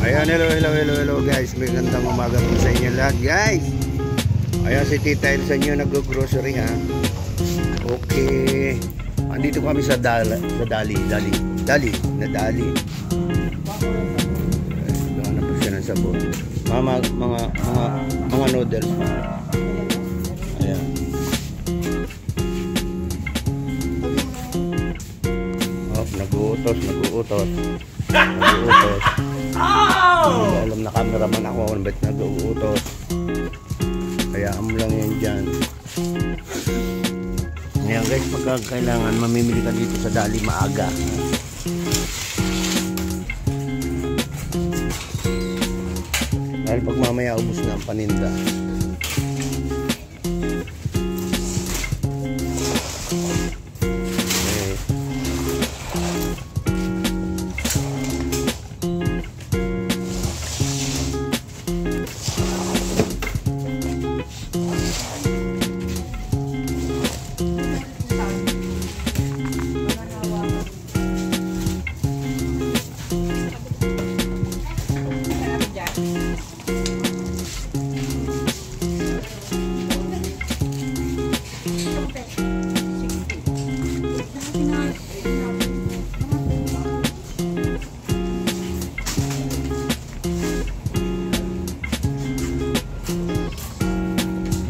Ayan, hello guys. May gandang umaga po sa inyo lahat guys. Ayan si Tita Elsa nyo nag-grocery ha. Okay. Andito kami sa Dali. Hanap po siya ng sabon. Mga noodles. Ayan. Oh, nag-uutos. Hindi alam na cameraman ako kung ba't nag-uutos. Hayaan mo lang yan dyan. Ngayon guys, pagka kailangan mamimili ka dito sa Dali maaga. Dahil pag mamaya ubos na ang paninda.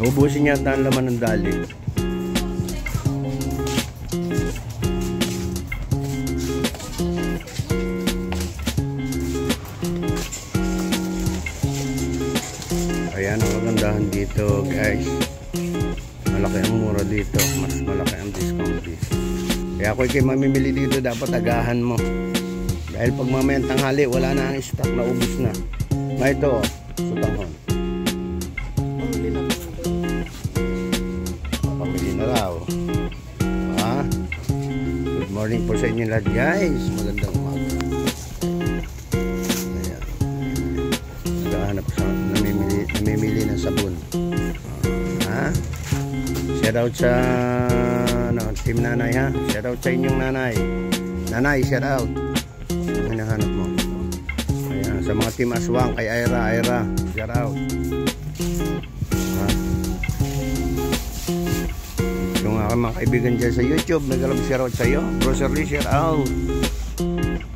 Ubusin yata ang laman ng Dali. Ayan ang kagandahan dito guys. Malaki ang mura dito. Mas malaki ang discount dito. Kaya kung kayo mamimili dito dapat agahan mo. Dahil pag mamayang tanghali wala na ang stock, naubos na. Na ito, sutanghon. Good morning po sa inyo lahat guys. Magandang umaga. Ayan. Naghahanap sa namimili ng sabon. Shout out sa team nanay ha. Shout out sa inyong nanay. Nanay, shout out. Ang hinahanap mo. Ayan. Sa mga team aswang kay Ira, shout out. Mga kaibigan dyan sa YouTube, nagalang share out sa iyo. Grocery share out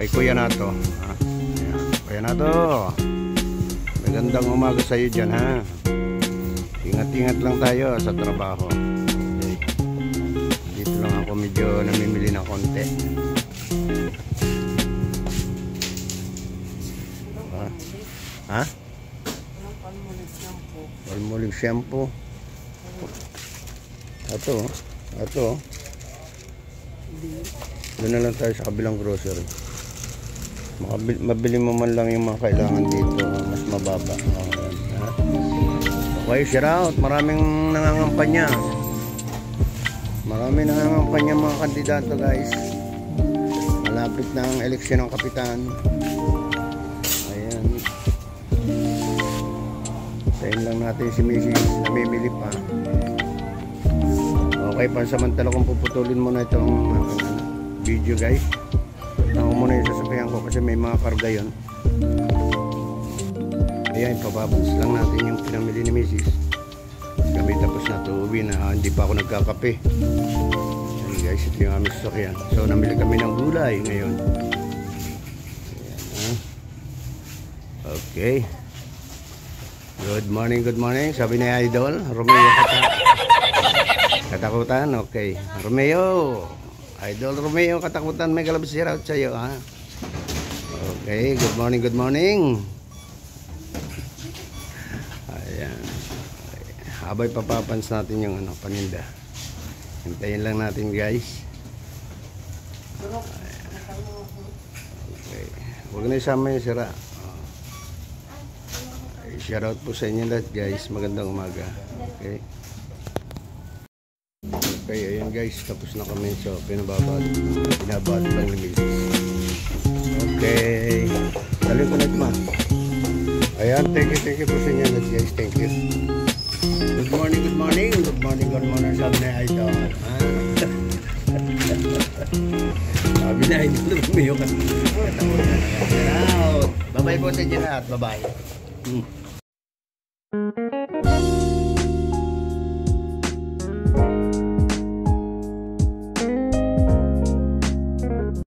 kay Kuya Nato. Kuya Nato, magandang umaga sa iyo dyan ha. Ingat-ingat lang tayo sa trabaho. Okay. Dito lang ako medyo namimili ng konti. Palmolive shampoo. Ito. Doon na lang tayo sa kabilang grocery. Mabili mo man lang yung mga kailangan dito. Mas mababa. Okay, shout out. Maraming nangangampanya. Maraming nangangampanya mga kandidato guys. Malapit na ang eleksyon ng kapitan. Ayan. Tayin lang natin si Mrs. namimili pa. Okay, pansamantala kung puputulin mo na itong video guys. Ako muna yung sasakyan ko kasi may mga karga yun. Ayan, papabos lang natin yung pinamili ni Mrs. Kami tapos na ito, uwi na. Hindi pa ako nagkakape. Ayan guys, ito yung aming sasakyan. So namili kami ng gulay ngayon. Ayan, okay. Good morning. Sabi ni Idol Romeo Katakutan, okay. Romeo, Idol Romeo Katakutan, may galab share out sa'yo ha. Okay, good morning. Ayan. Habay papapans natin yung paninda. Hintayin lang natin guys. Okay. Huwag na isama yung sira. Shout out po sa inyo lahat guys. Magandang umaga. Okay. Okay, ayan guys, tapos na kami. So, binababad lang ni Mrs. Okay. Dali ko na ma. Ayan, thank you po sa inyo guys. Thank you. Good morning. Sabi na Idol. Sabi na, hindi ko lumiyo ka. Bye-bye po sa inyo lahat. Bye-bye.